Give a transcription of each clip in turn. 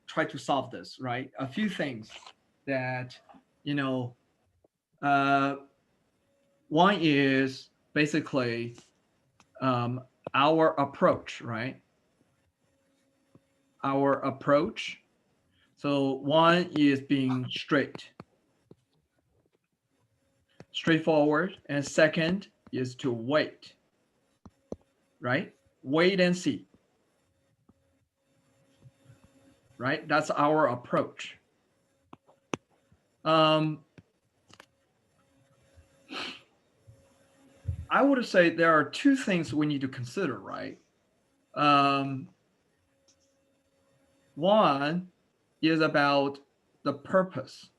try to solve this, right? A few things that, you know, uh, one is basically um, our approach, right? Our approach. So one is being straightforward, and second is to wait, right? Wait and see, right? That's our approach. Um, I would say there are two things we need to consider, right? Um, One is about the purpose,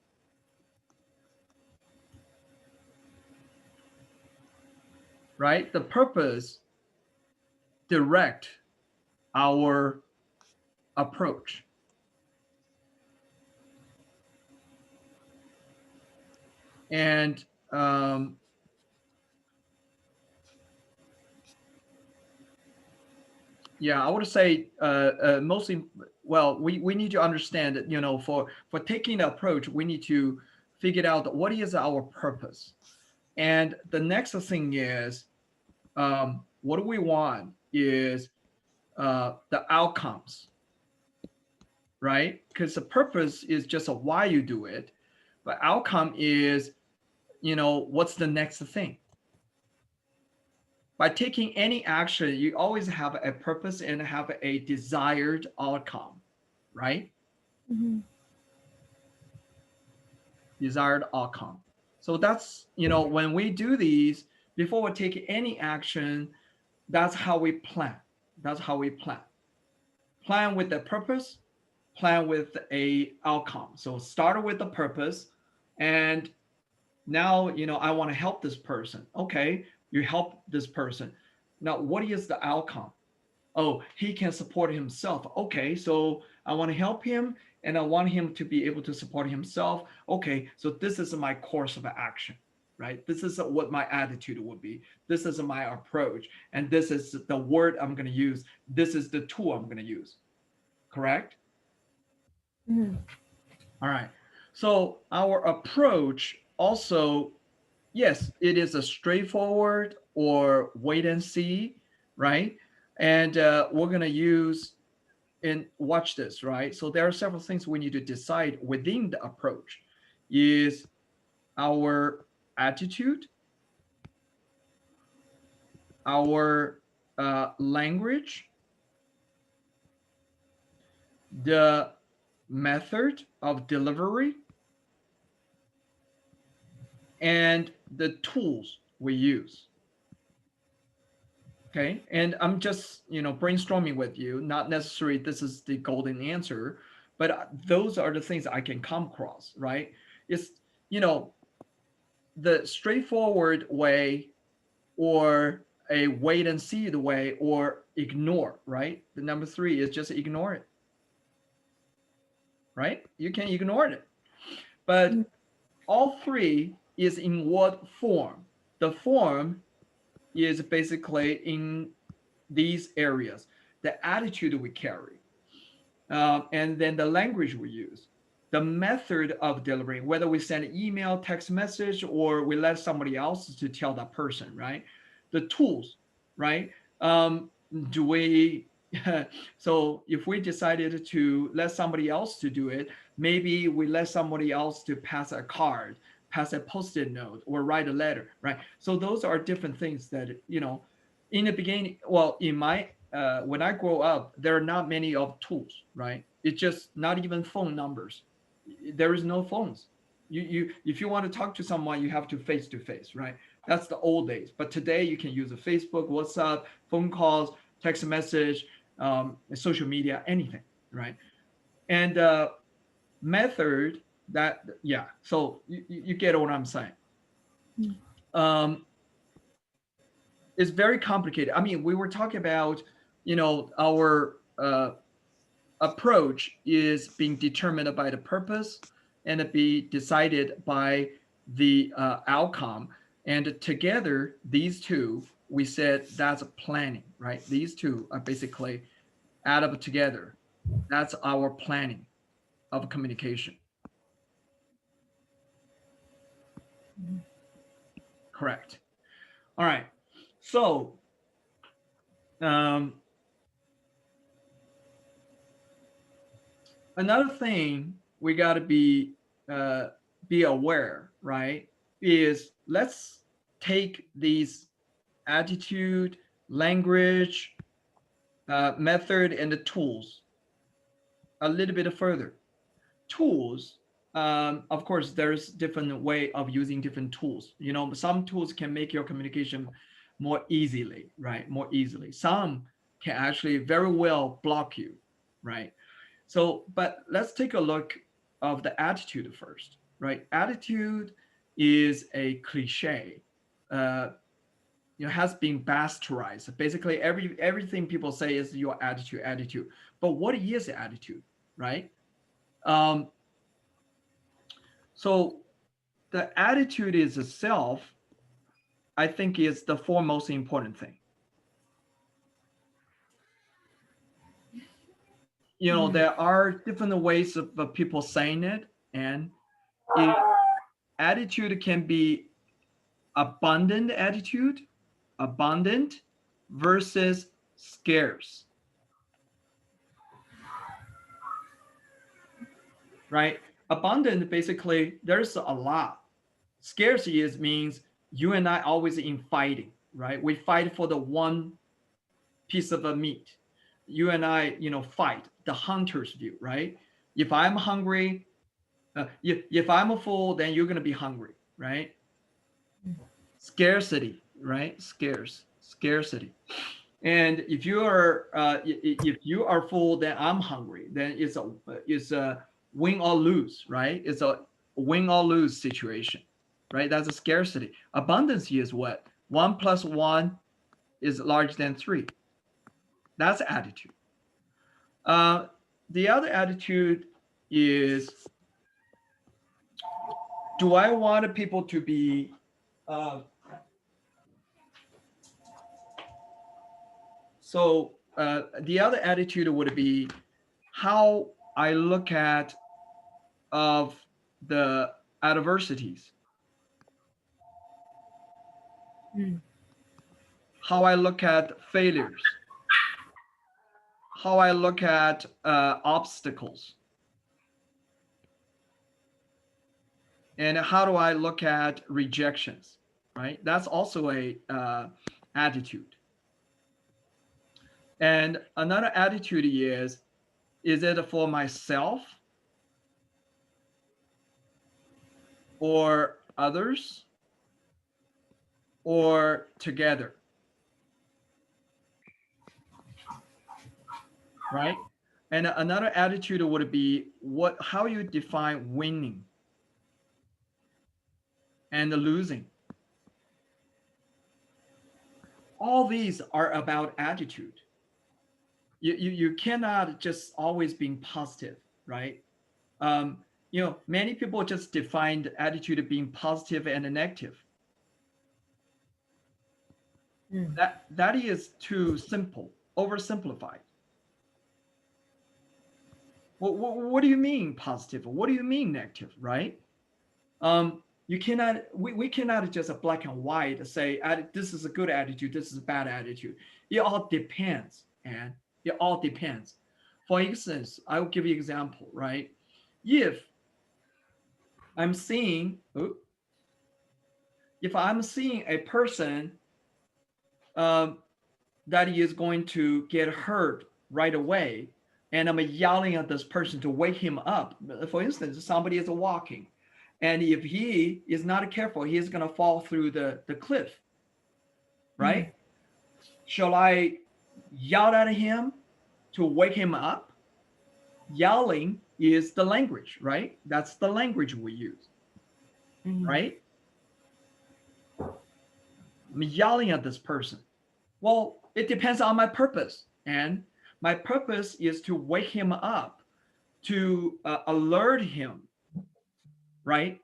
right? The purpose direct our approach. And yeah, I would say mostly, well, we need to understand that, for taking the approach, we need to figure out what is our purpose. And the next thing is, what we want is the outcomes, right? Because the purpose is just a why you do it, but outcome is, what's the next thing. By taking any action, you always have a purpose and have a desired outcome, right? Mm-hmm. Desired outcome. So that's, when we do these, before we take any action, that's how we plan. That's how we plan. Plan with the purpose, plan with a outcome. So start with the purpose, and now, I want to help this person. Okay, you help this person. Now, what is the outcome? Oh, he can support himself. Okay, so I want to help him and I want him to be able to support himself. Okay, so this is my course of action, right? This is what my attitude would be. This is my approach. And this is the word I'm going to use. This is the tool I'm going to use. Correct? Mm-hmm. All right. So our approach also, yes, it is a straightforward or wait and see, right? And we're going to use and watch this, right? So there are several things we need to decide within the approach is our attitude, our language, the method of delivery, and the tools we use. Okay, and I'm just brainstorming with you. Not necessarily this is the golden answer, but those are the things I can come across. Right? It's you know the straightforward way, or a wait and see the way, or ignore. Right? The number three is just ignore it. Right? You can ignore it, but all three is in what form? The form is basically in these areas, the attitude we carry, and then the language we use, the method of delivering, whether we send email, text message, or we let somebody else to tell that person, right? The tools, right? Do we so if we decided to let somebody else to do it, maybe we let somebody else to pass a card, pass a post-it note, or write a letter, right? So those are different things that in the beginning, well, in my when I grow up, there are not many of tools, right? It's just not even phone numbers. There is no phones. You if you want to talk to someone, you have to face, right? That's the old days. But today you can use a Facebook, WhatsApp, phone calls, text message, social media, anything, right? And method that, yeah. So you get what I'm saying. Um, it's very complicated. I mean, we were talking about, our approach is being determined by the purpose and be decided by the outcome. And together, these two, we said that's planning, right? These two are basically add up together. That's our planning. of communication. Correct. All right. So um, another thing we got to be aware, right? Is let's take these attitude, language, method, and the tools a little bit further. Tools, of course, there's different way of using different tools. You know, some tools can make your communication more easily, right? More easily. Some can actually very well block you, right? So, but let's take a look of the attitude first, right? Attitude is a cliche. Uh, has been bastardized. Basically, everything people say is your attitude, attitude. But what is attitude, right? Um, so the attitude is itself, I think, is the foremost important thing. You know, Mm. there are different ways of people saying it, and it, attitude can be abundant attitude, abundant versus scarce, right? Abundant, basically, there's a lot. Scarcity is means you and I always in fighting, right? We fight for the one piece of a meat. You and I, fight the hunter's view, right? If I'm hungry, if I'm a fool, then you're gonna be hungry, right? Scarcity, right? Scarcity. And if you are full, then I'm hungry. Then it's a win or lose, right? It's a win or lose situation, right? That's a scarcity. Abundance is what? One plus one is larger than three. That's attitude. Uh, the other attitude is, do I want people to be uh, the other attitude would be how I look at of the adversities, Mm. how I look at failures, how I look at obstacles, and how do I look at rejections, right? That's also a attitude. And another attitude is it for myself or others or together, right? And another attitude would be how you define winning and losing. All these are about attitude. You cannot just always being positive, right? Um, many people just define the attitude of being positive and negative. Mm. That is too simple, oversimplified. What do you mean positive? What do you mean negative, right? You cannot we cannot just a black and white say this is a good attitude, this is a bad attitude. It all depends, and it all depends. For instance, I will give you an example, right? If I'm seeing if I'm seeing a person um, that he is going to get hurt right away, and I'm yelling at this person to wake him up. For instance, somebody is walking, and if he is not careful, he is going to fall through the cliff, Mm. right? Shall I yell at him to wake him up? Yelling is the language, right? That's the language we use, Mm. right? I'm yelling at this person. Well, it depends on my purpose. And my purpose is to wake him up, to alert him, right?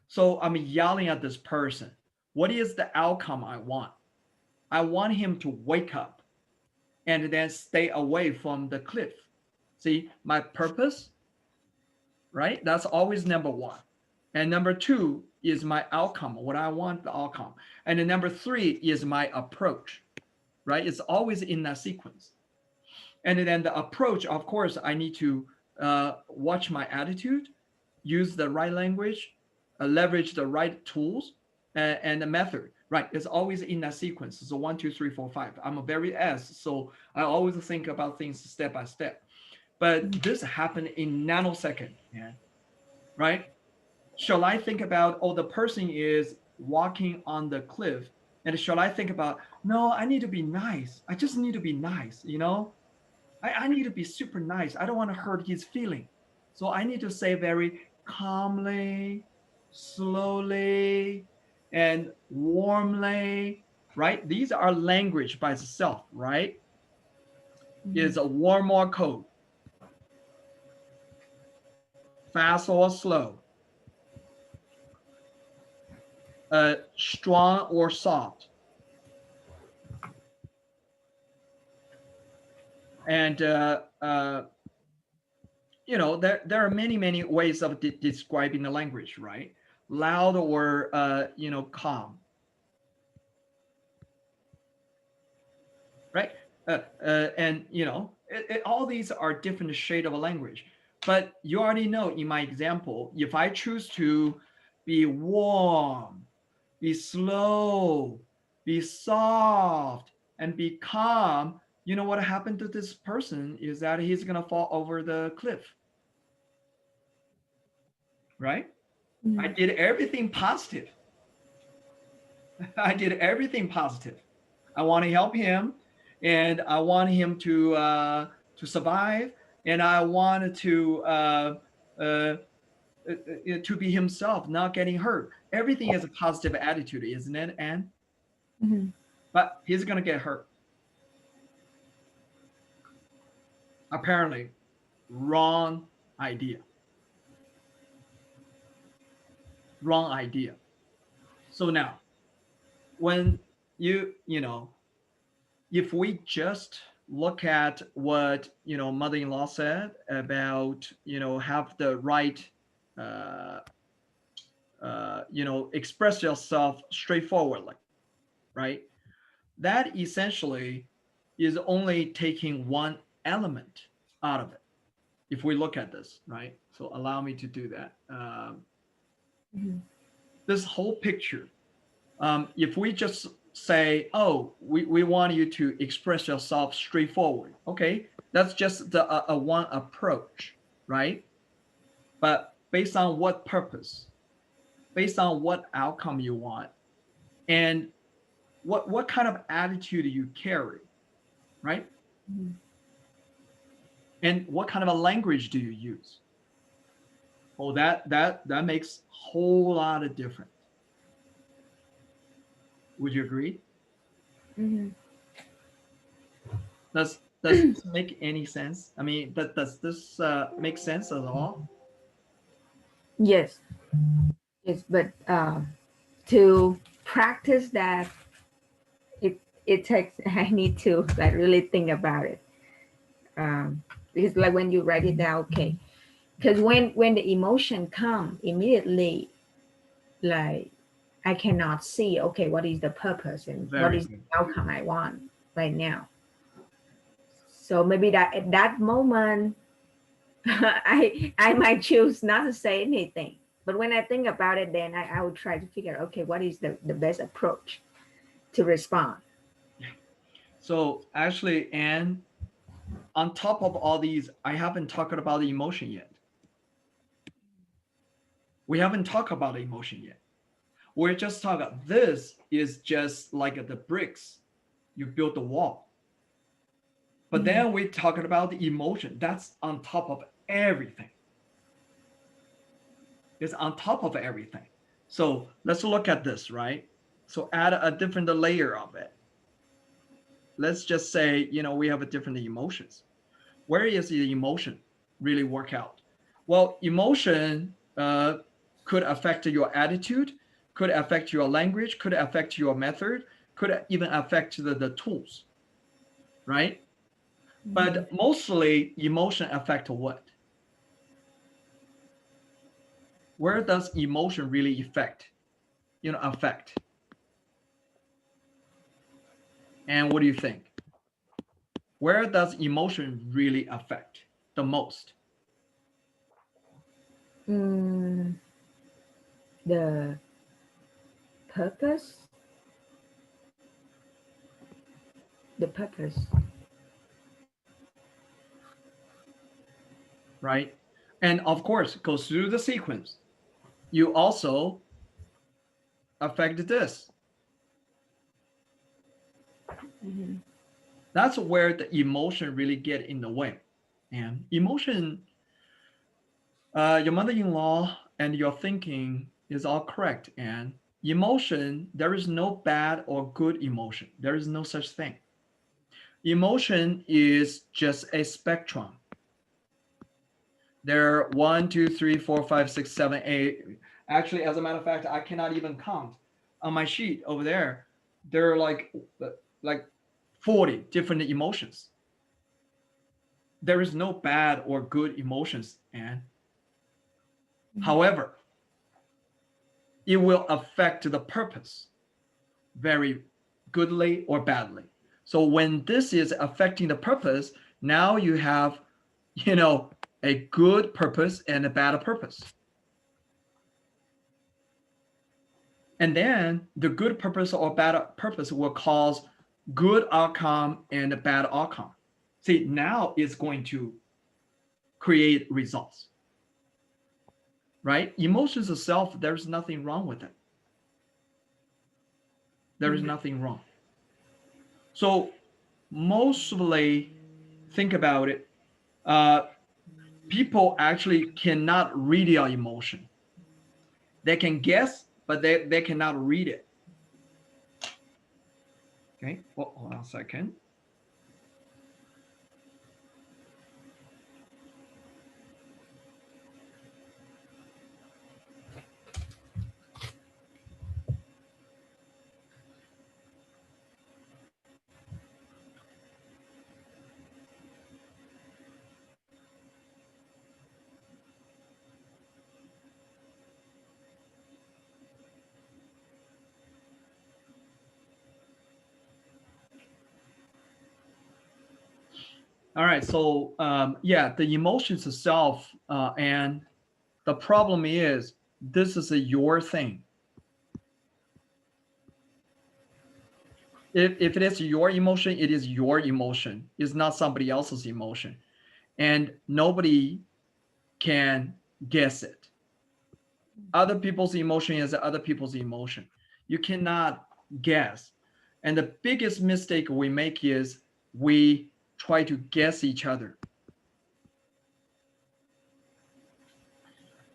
So I'm yelling at this person. What is the outcome I want? I want him to wake up and then stay away from the cliff. See, my purpose right? That's always number one. And number two is my outcome, what I want the outcome. And then number three is my approach, right? It's always in that sequence. And then the approach, of course, I need to watch my attitude, use the right language, leverage the right tools, and the method. Right, it's always in that sequence. So 1, 2, 3, 4, 5. I'm a very S, so I always think about things step by step. But this happened in nanosecond, yeah, right? Shall I think about, oh, the person is walking on the cliff, and shall I think about, no, I need to be nice. I just need to be nice, you know? I need to be super nice. I don't want to hurt his feeling. So I need to say very calmly, slowly, and warmly, right? These are language by itself, right? Is a warm or cold, fast or slow, strong or soft. And you know, there are many ways of describing the language, right? Loud or you know, calm, right? And you know, all these are different shade of a language. But you already know in my example, if I choose to be warm, be slow, be soft, and be calm, you know what happened to this person is that he's gonna fall over the cliff, right? I did everything positive. I did everything positive. I want to help him, and I want him to survive, and I wanted uh, to be himself, not getting hurt. Everything is a positive attitude, isn't it? And but he's gonna get hurt. Apparently, wrong idea. Wrong idea. So now, when you know, if we just look at what you know mother-in-law said about you know have the right uh, you know express yourself straightforwardly, right? That essentially is only taking one element out of it. If we look at this, right? So allow me to do that. This whole picture, if we just say, oh, we want you to express yourself straightforward, okay, that's just the one approach, right? But based on what purpose, based on what outcome you want, and what kind of attitude you carry, right? And what kind of a language do you use? Oh, that makes a whole lot of difference. Would you agree? Does this make any sense? I mean, does this make sense at all? Yes, yes, but to practice that, it takes. I need to like really think about it. Because like when you write it down, okay, because when the emotion come immediately, like I cannot see, okay, what is the purpose and what Very is the good. outcome I want right now. So maybe that at that moment, I might choose not to say anything. But when I think about it, then I would try to figure, okay, what is the best approach to respond? So actually, and on top of all these, I haven't talked about the emotion yet. We haven't talked about the emotion yet. We're just talking. This is just like the bricks you build the wall. But then we're talking about the emotion. That's on top of everything. It's on top of everything. So let's look at this, right? So add a different layer of it. Let's just say, you know, we have a different emotions. Where is the emotion really work out? Well, emotion could affect your attitude, could affect your language, could affect your method, could even affect the tools, right? But mostly emotion affect what? Where does emotion really affect? And what do you think? Where does emotion really affect the most? Mm, the purpose, the purpose. Right? And of course, goes through the sequence. You also affect this. Mhm. That's where the emotion really get in the way. And emotion, your mother-in-law and your thinking is all correct. And emotion, there is no bad or good emotion. There is no such thing. Emotion is just a spectrum. There are 1, 2, 3, 4, 5, 6, 7, 8. Actually, as a matter of fact, I cannot even count on my sheet over there. There are like 40 different emotions. There is no bad or good emotions, and however, it will affect the purpose very goodly or badly. So when this is affecting the purpose, now you have, you know, a good purpose and a bad purpose. And then the good purpose or bad purpose will cause good outcome and a bad outcome. See, now it's going to create results, right? Emotions itself, there's nothing wrong with it. There is Mhm. nothing wrong. So mostly think about it. Uh, People actually cannot read your emotion. They can guess, but they cannot read it. Okay. Well, hold on a second. All right. So yeah, the emotions itself, and the problem is this is your thing. If it is your emotion, it is your emotion. It's not somebody else's emotion, and nobody can guess it. Other people's emotion is other people's emotion. You cannot guess. And the biggest mistake we make is we try to guess each other.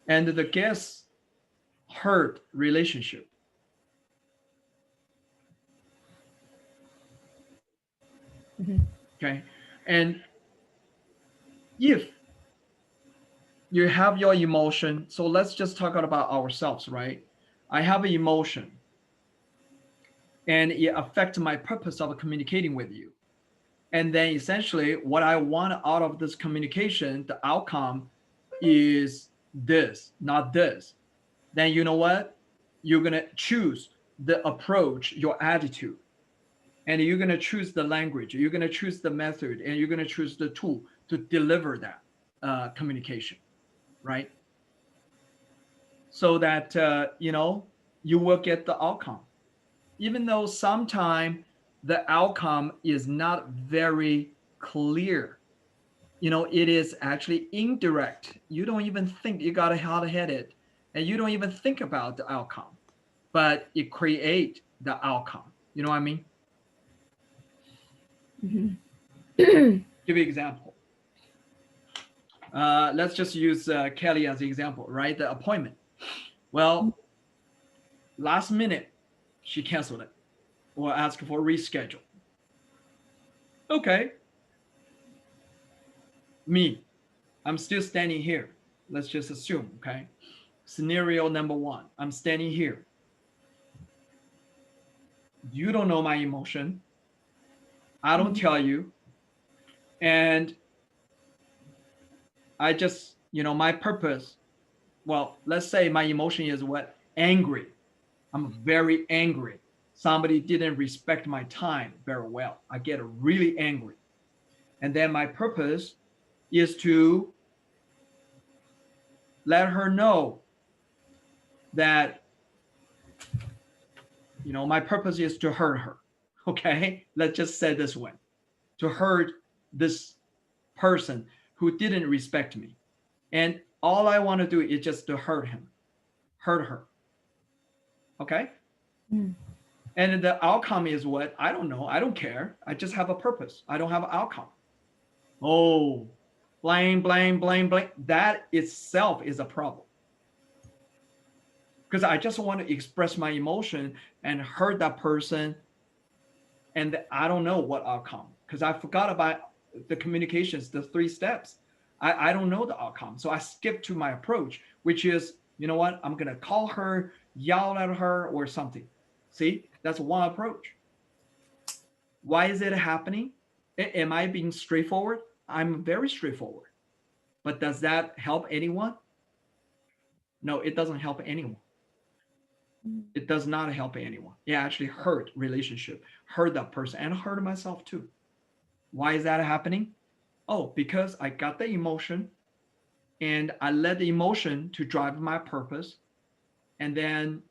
And the guess hurt relationship. Mhm. Okay. And if you have your emotion, so let's just talk about ourselves, right? I have an emotion and it affects my purpose of communicating with you. And then essentially what I want out of this communication, the outcome is this, not this. Then you know what? You're going to choose the approach, your attitude, and you're going to choose the language, you're going to choose the method, and you're going to choose the tool to deliver that communication, right? So that, you will get the outcome. Even though sometimes the outcome is not very clear, it is actually indirect. You don't even think you got how to hit it, and you don't even think about the outcome, but it create the outcome. You know what I mean? Mhm. Give you an example. Let's just use Kelly as an example, right? The appointment. Well, last minute, she canceled it or asked for a reschedule. Okay, me, I'm still standing here. Let's just assume, okay? Scenario number one, I'm standing here. You don't know my emotion. I don't Mhm. tell you. And I just, my purpose Well, let's say my emotion is what? Angry. I'm very angry. Somebody didn't respect my time very well. I get really angry. And then my purpose is to let her know that, my purpose is to hurt her. Okay? Let's just say this way, to hurt this person who didn't respect me. And all I want to do is just to hurt him, hurt her. Okay? Mm. And the outcome is what? I don't know. I don't care. I just have a purpose. I don't have an outcome. Oh, blame, blame, blame, blame. That itself is a problem. Because I just want to express my emotion and hurt that person. And I don't know what outcome because I forgot about the communications, the 3 steps. I don't know the outcome. So I skip to my approach, which is, you know what? I'm going to call her, yell at her, or something. See, that's one approach. Why is it happening? Am I being straightforward? I'm very straightforward. But does that help anyone? No, it doesn't help anyone. It does not help anyone. It actually hurt relationship, hurt that person, and hurt myself too. Why is that happening? Oh, because I got the emotion and I let the emotion to drive my purpose. And then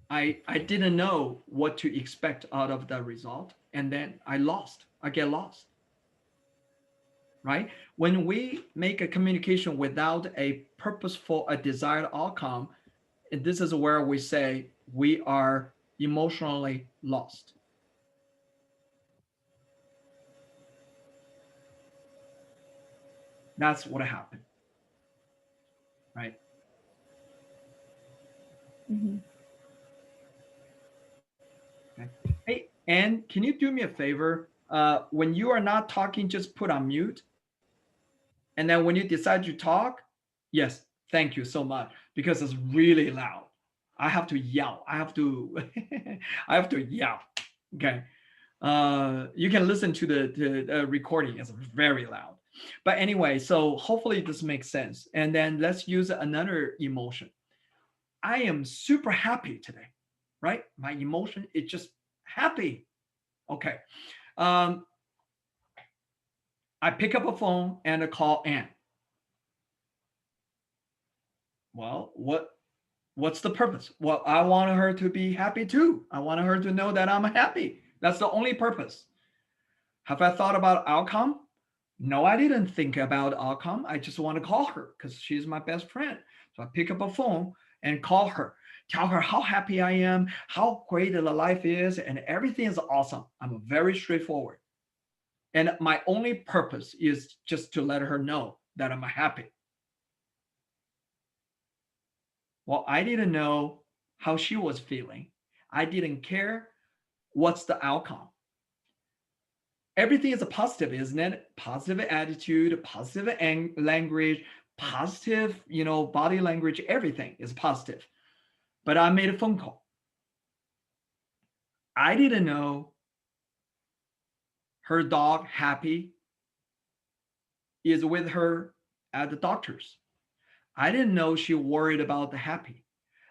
I didn't know what to expect out of the result. And then I lost. I get lost. Right? When we make a communication without a purposeful, a desired outcome, and this is where we say we are emotionally lost. That's what happened, right? Mm-hmm. Okay. Hey, and can you do me a favor? When you are not talking, just put on mute. And then when you decide to talk, yes, thank you so much because it's really loud. I have to yell. I have to, I have to yell. Okay. You can listen to the recording. It's very loud. But anyway, so hopefully this makes sense. And then let's use another emotion. I am super happy today, right? My emotion is just happy. Okay. Um, I pick up a phone and I call Anne. Well, what's the purpose? Well, I want her to be happy too. I want her to know that I'm happy. That's the only purpose. Have I thought about outcome? No, I didn't think about outcome. I just want to call her because she's my best friend. So I pick up a phone and call her, tell her how happy I am, how great the life is, and everything is awesome. I'm very straightforward. And my only purpose is just to let her know that I'm happy. Well, I didn't know how she was feeling. I didn't care what's the outcome. Everything is a positive, isn't it? Positive attitude, positive language, positive, body language, everything is positive. But I made a phone call. I didn't know her dog, Happy, is with her at the doctor's. I didn't know she worried about the Happy.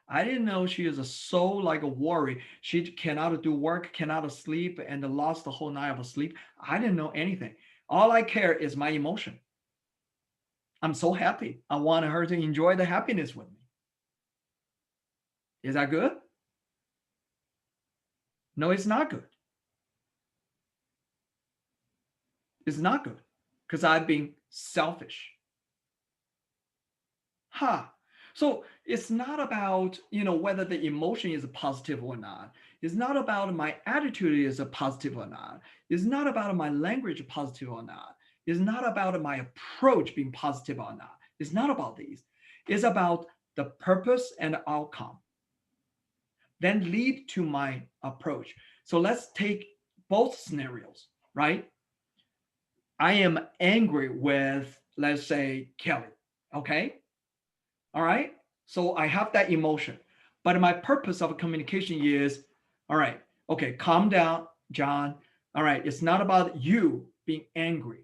I didn't know she is so like a worry. She cannot do work, cannot sleep, and lost the whole night of sleep. I didn't know anything. All I care is my emotion. I'm so happy. I want her to enjoy the happiness with me. Is that good? No, it's not good. It's not good because I've been selfish. Ha. So it's not about, whether the emotion is positive or not. It's not about my attitude is a positive or not. It's not about my language positive or not. It's not about my approach being positive or not. It's not about these. It's about the purpose and outcome. Then lead to my approach. So let's take both scenarios, right? I am angry with, let's say, Kelly. Okay. All right. So I have that emotion. But my purpose of communication is, all right, okay, calm down, John. All right. It's not about you being angry.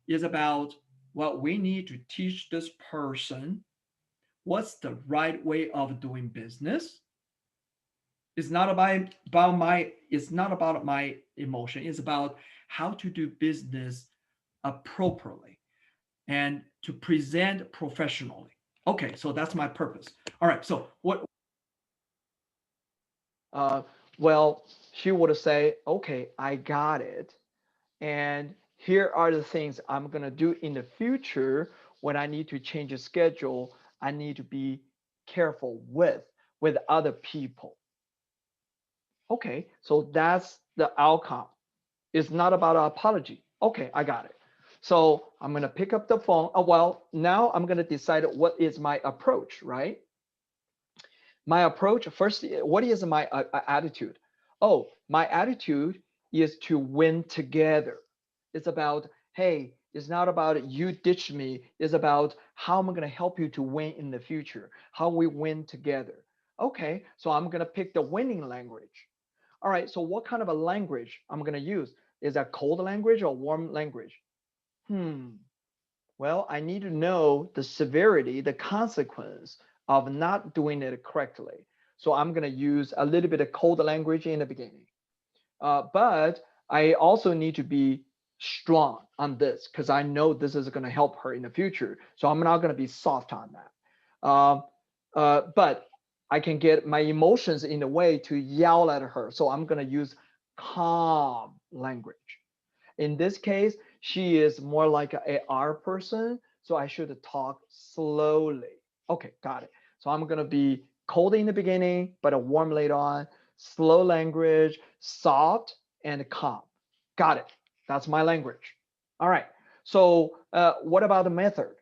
It's about Well, we need to teach this person what's the right way of doing business. It's not about my emotion. It's about how to do business appropriately and to present professionally. Okay, so that's my purpose. All right, so what Uh, well, she would say, okay, I got it. And here are the things I'm going to do in the future when I need to change a schedule. I need to be careful with other people. Okay, so that's the outcome. It's not about an apology. Okay, I got it. So I'm going to pick up the phone. Oh, well, now I'm going to decide what is my approach, right? My approach first, what is my attitude? Oh, my attitude is to win together. It's about, hey, it's not about you ditch me. It's about how I'm going to help you to win in the future, how we win together. Okay, so I'm going to pick the winning language. All right, so what kind of a language I'm going to use? Is that cold language or warm language? Hmm. Well, I need to know the severity, the consequence of not doing it correctly. So I'm going to use a little bit of cold language in the beginning. But I also need to be strong on this because I know this is going to help her in the future. So I'm not going to be soft on that. But I can get my emotions in the way to yell at her. So I'm going to use calm language. In this case, she is more like a R person, so I should talk slowly. Okay, got it. So I'm gonna be cold in the beginning, but a warm later on, slow language, soft and calm. Got it. That's my language. All right. So what about the method?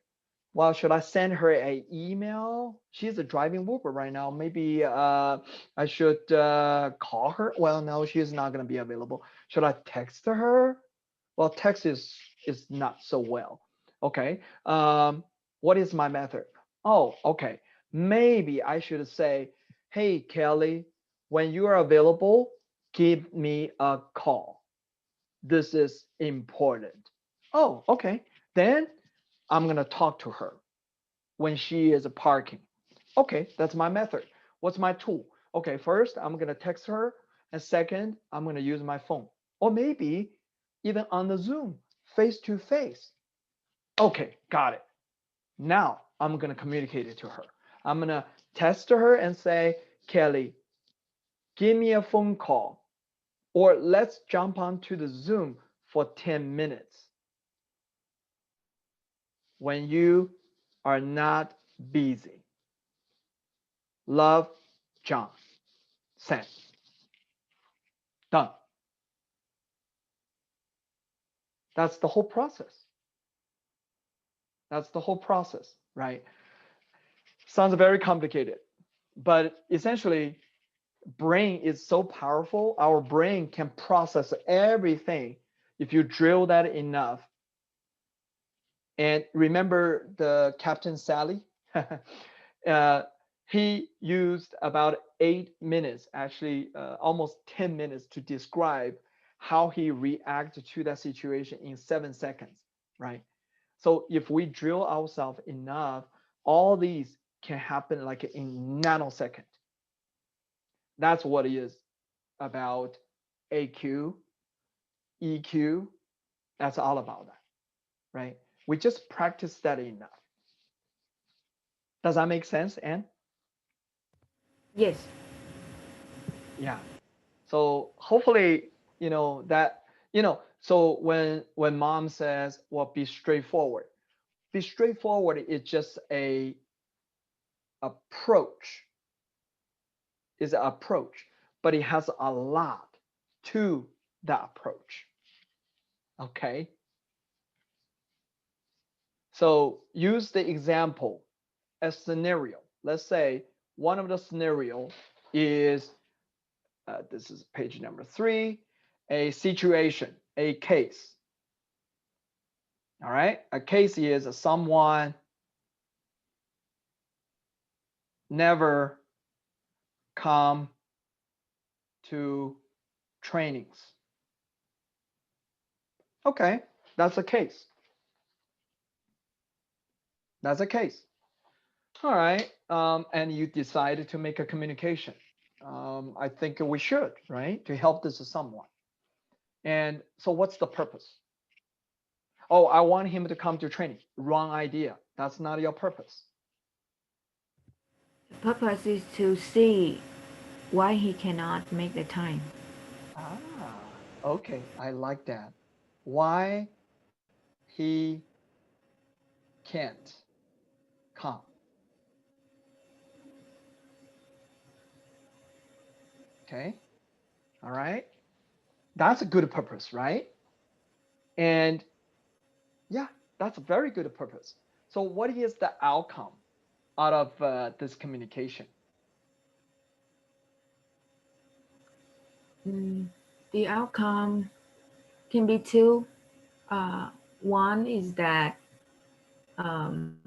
Well, should I send her a email? She's a driving Uber right now. Maybe I should call her. Well, no, she's not gonna be available. Should I text her? Well, text is not so well. Okay. What is my method? Oh, okay. Maybe I should say, hey, Kelly, when you are available, give me a call. This is important. Oh, okay. Then I'm going to talk to her when she is parking. Okay, that's my method. What's my tool? Okay, first, I'm going to text her. And second, I'm going to use my phone. Or maybe even on the Zoom, face to face. Okay, got it. Now I'm going to communicate it to her. I'm going to text her and say, Kelly, give me a phone call. Or let's jump onto the Zoom for 10 minutes when you are not busy. Love, John. Send. Done. That's the whole process. That's the whole process, right? Sounds very complicated, but essentially, brain is so powerful. Our brain can process everything if you drill that enough. And remember the Captain Sally? uh, he used about 8 minutes, actually almost 10 minutes to describe how he reacted to that situation in 7 seconds, right? So if we drill ourselves enough, all these can happen like in nanosecond. That's what it is about AQ, EQ. That's all about that, right? We just practice that enough. Does that make sense, Anne? Yes. Yeah. So hopefully, that, so when mom says, well, be straightforward is just a approach, is an approach, but it has a lot to the approach. Okay. So use the example, a scenario. Let's say one of the scenario is, this is page number 3, a situation, a case. All right. A case is someone never come to trainings. Okay, that's a case. That's the case. All right. And you decided to make a communication. I think we should, right? To help this to someone. And so what's the purpose? Oh, I want him to come to training. Wrong idea. That's not your purpose. The purpose is to see why he cannot make the time. Ah, okay. I like that. Why he can't come. Okay. All right. That's a good purpose, right? And yeah, that's a very good purpose. So what is the outcome out of this communication? Mm, the outcome can be two. Uh, One is that um,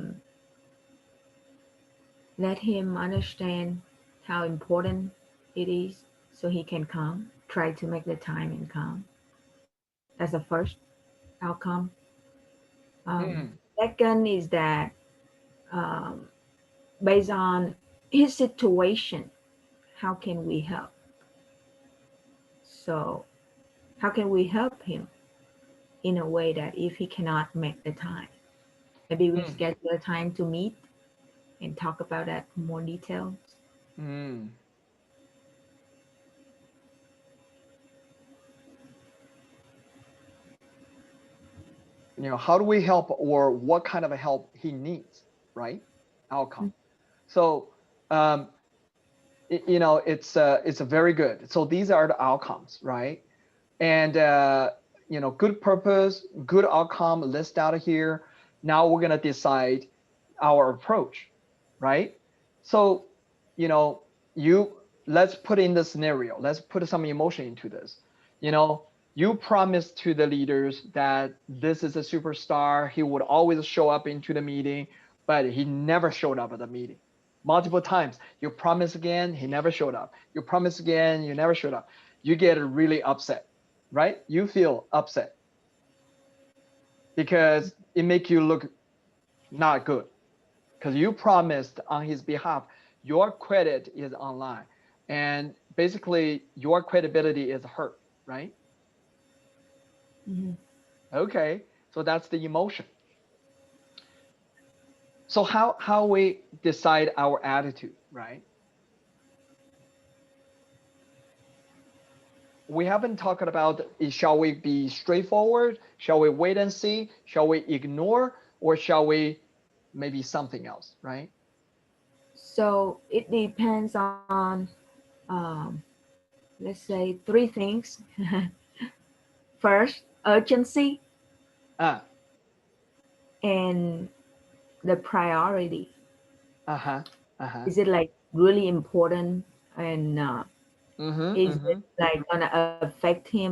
let him understand how important it is so he can come, try to make the time and come. That's the first outcome. Mm, Second is that um, based on his situation, how can we help? So, how can we help him in a way that if he cannot make the time, maybe we mm, schedule a time to meet and talk about that in more details. mm. How do we help or what kind of a help he needs, right? Outcome. So, um, it's a very good. So these are the outcomes, right? And good purpose, good outcome list out here. Now we're gonna decide our approach, right? So, you know, you let's put in the scenario. Let's put some emotion into this. You know, you promised to the leaders that this is a superstar. He would always show up into the meeting, but he never showed up at the meeting. Multiple times. You promise again, he never showed up. You promise again, you never showed up. You get really upset, right? You feel upset because it make you look not good because you promised on his behalf. Your credit is online, and basically your credibility is hurt, right? Mhm. Okay, so that's the emotion. So how we decide our attitude, right? We haven't talked about shall we be straightforward? Shall we wait and see? Shall we ignore? Or shall we maybe something else, right? So it depends on, um, let's say, three things. First, urgency Ah, and the priority. uh-huh, uh-huh. Is it like really important, and Mm-hmm, is it mm-hmm, like gonna affect him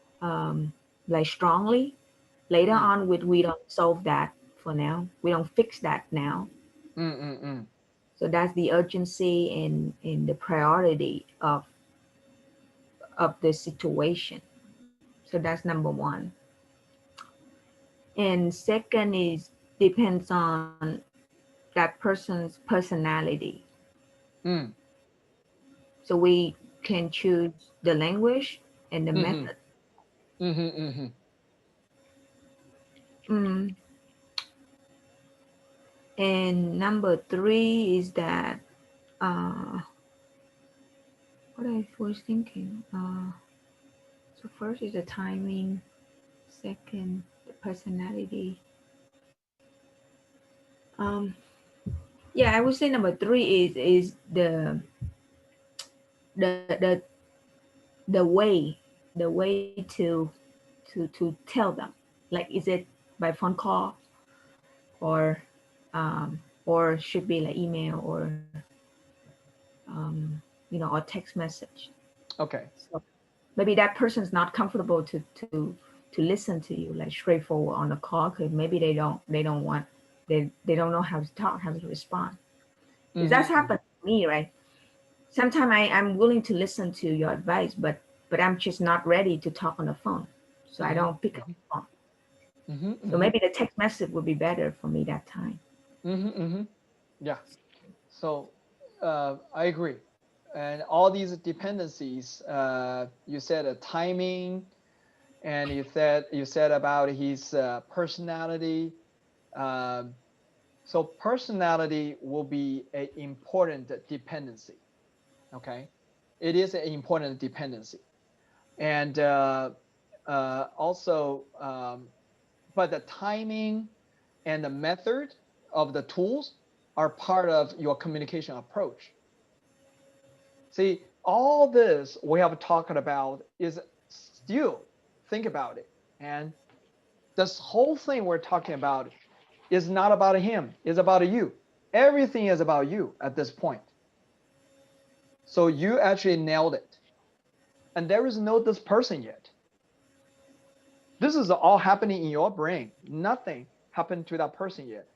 um, like strongly? Later mm, on, we don't solve that for now. We don't fix that now. mm, mm, mm. So that's the urgency and the priority of the situation. So that's number one. And second is depends on that person's personality. Mm, So we can choose the language and the mm-hmm, method. mm-hmm, mm-hmm. Mm. And number three is that what I was thinking. So first is the timing. Second, the personality. Um, yeah, I would say number three is the the way the way to tell them. Like, is it by phone call or or should be like email or or text message. Okay. So maybe that person's not comfortable to listen to you like straightforward on the call because maybe they don't want they don't know how to talk, how to respond. Because Mm-hmm, that's mm-hmm, happened to me, right? Sometimes I'm willing to listen to your advice, but I'm just not ready to talk on the phone, so I mm-hmm, don't pick up mm-hmm, the phone. Mm-hmm, So mm-hmm, maybe the text message would be better for me that time. mm-hmm, mm-hmm. Yeah. So I agree. And all these dependencies, you said timing, and you said about his personality. Um, so personality will be an important dependency. Okay, it is an important dependency, and also, but the timing and the method of the tools are part of your communication approach. See, all this we have talked about is still, think about it, and this whole thing we're talking about is not about him, it's about you. Everything is about you at this point. So you actually nailed it. And there is no this person yet. This is all happening in your brain. Nothing happened to that person yet.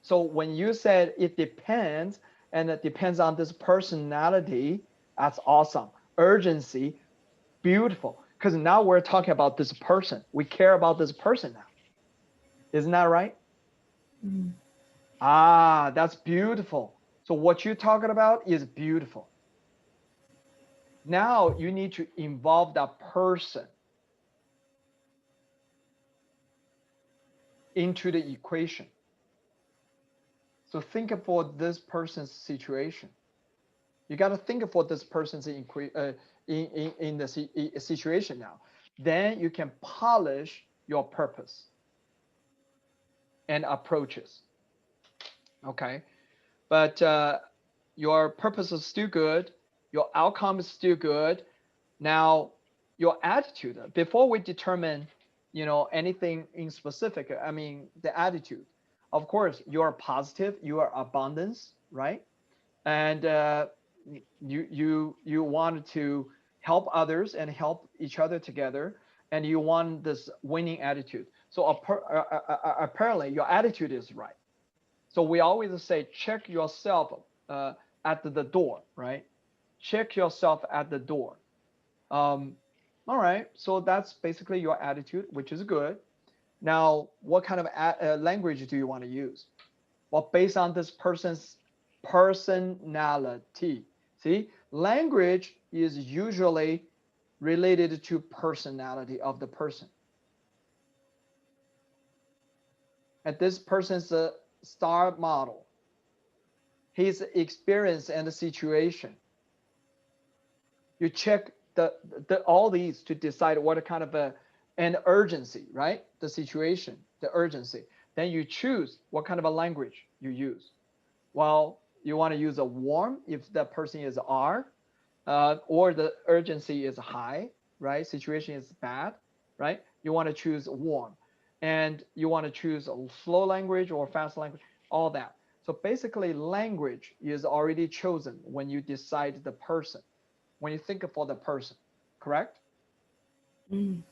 So when you said it depends, and it depends on this personality, that's awesome. Urgency, beautiful. Because now we're talking about this person. We care about this person now. Isn't that right? Mm. Ah, that's beautiful. So what you're talking about is beautiful. Now you need to involve that person into the equation. So think about this person's situation. You got to think for this person's in the situation now. Then you can polish your purpose and approaches. Okay, but your purpose is still good. Your outcome is still good. Now, your attitude. Before we determine, anything in specific, I mean the attitude. Of course, you are positive. You are abundance, right? And you want to help others and help each other together, and you want this winning attitude. So apparently your attitude is right. So we always say check yourself at the door, right? Check yourself at the door. um, all right, so that's basically your attitude, which is good. Now, what kind of language do you want to use? Well, based on this person's personality. See, language is usually related to personality of the person. And this person's a star model, his experience and the situation. You check the all these to decide what kind of an urgency, right? The situation, the urgency. Then you choose what kind of a language you use. Well, you want to use a warm if the person is R, or the urgency is high, right? Situation is bad, right? You want to choose warm, and you want to choose a slow language or fast language, all that. So basically, language is already chosen when you decide the person, when you think for the person, correct? Mm.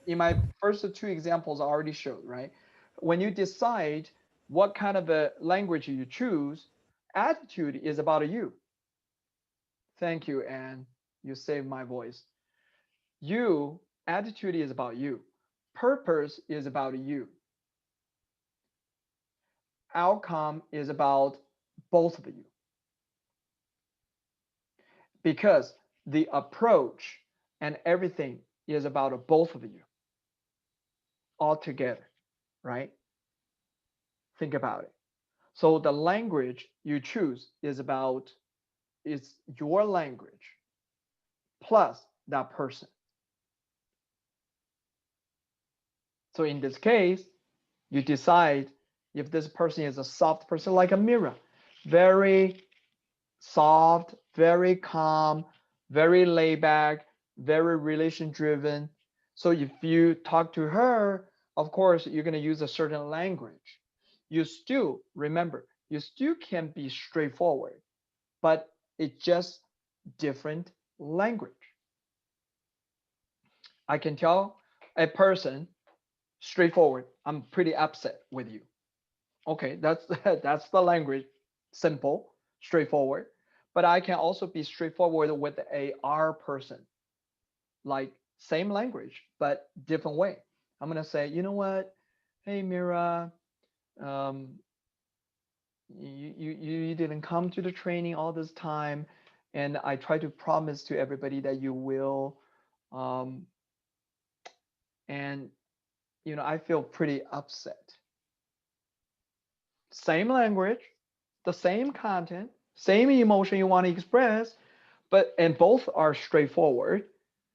In my first two examples, I already showed, right? When you decide what kind of a language you choose, attitude is about you. Thank you, Anne. You saved my voice. You, attitude is about you. Purpose is about you. Outcome is about both of you, because the approach and everything is about both of you all together, right? Think about it. So the language you choose is about, it's your language plus that person. So in this case, you decide if this person is a soft person, like a mirror, very soft, very calm, very laid back, very relation driven. So if you talk to her, of course, you're going to use a certain language. You still, remember, you still can be straightforward, but it's just different language. I can tell a person straightforward, I'm pretty upset with you. Okay, that's that's the language, simple, straightforward. But I can also be straightforward with a R person, like same language but different way. I'm gonna say, you know what? Hey, Mira, um, you didn't come to the training all this time, and I try to promise to everybody that you will, um, and I feel pretty upset. Same language, the same content, same emotion you want to express, but and both are straightforward.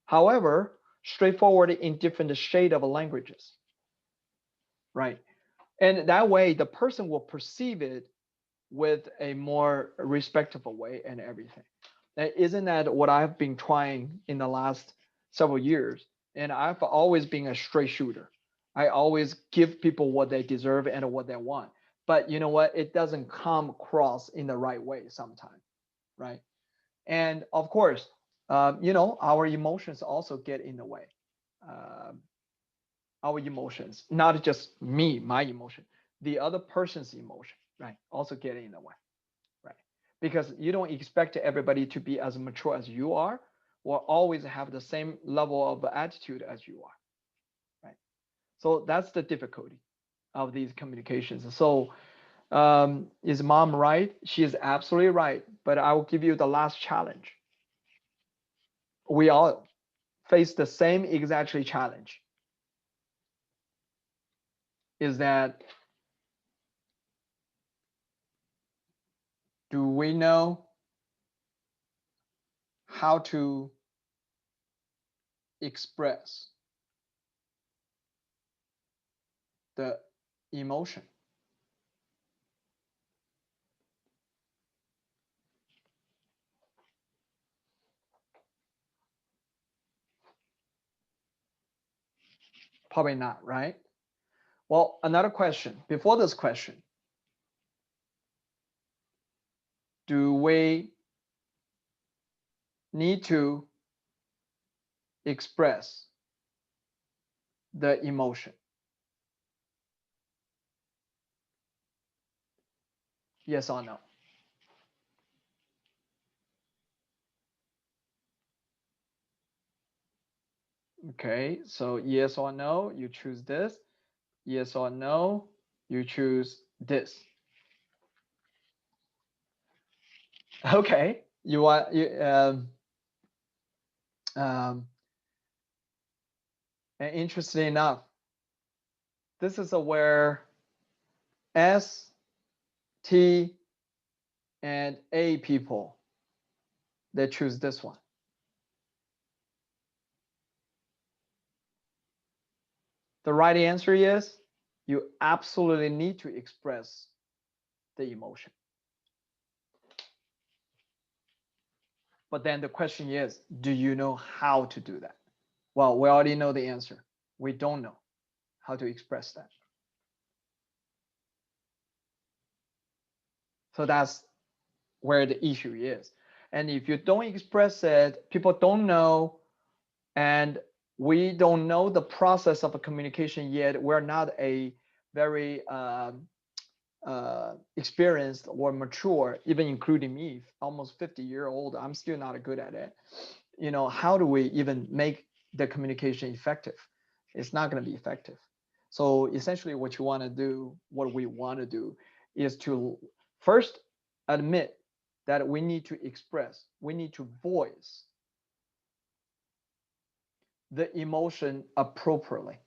However, straightforward in different shade of languages, right? And that way, the person will perceive it with a more respectful way and everything. Now, isn't that what I've been trying in the last several years? And I've always been a straight shooter. I always give people what they deserve and what they want. But you know what? It doesn't come across in the right way sometimes, right? And of course, our emotions also get in the way. Um, our emotions, not just me, my emotion, the other person's emotion, right? Also get in the way, right? Because you don't expect everybody to be as mature as you are or always have the same level of attitude as you are, right? So that's the difficulty of these communications. So is mom right? She is absolutely right. But I will give you the last challenge. We all face the same exactly challenge. Is that do we know how to express the emotion? Probably not, right? Well, another question before this question, do we need to express the emotion? Yes or no? Okay, so yes or no, you choose this. Yes or no, you choose this. Okay, you want you um, and interesting enough, this is where S, T, and A people they choose this one. The right answer is you absolutely need to express the emotion. But then the question is, do you know how to do that? Well, we already know the answer. We don't know how to express that. So that's where the issue is. And if you don't express it, people don't know, and we don't know the process of a communication yet. We're not a very experienced or mature, even including me, almost 50-year-old, I'm still not good at it. How do we even make the communication effective? It's not going to be effective. So essentially what we want to do is to first admit that we need to express, we need to voice the emotion appropriately.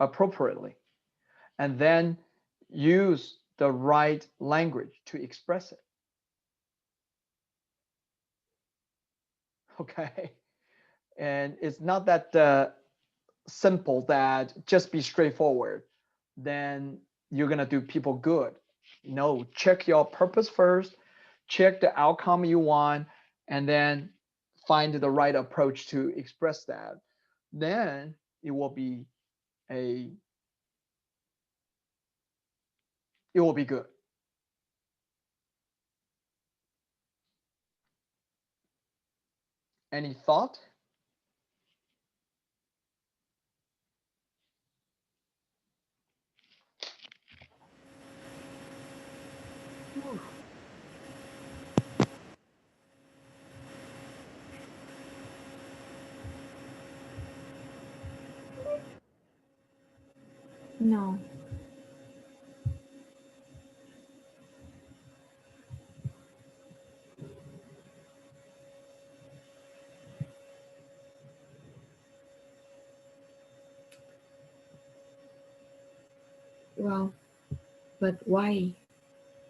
Appropriately, and then use the right language to express it. Okay, and it's not that simple that just be straightforward, then you're gonna do people good. No, check your purpose first, check the outcome you want, and then find the right approach to express that. Then it will be a it will be good. Any thought? No. Well, but why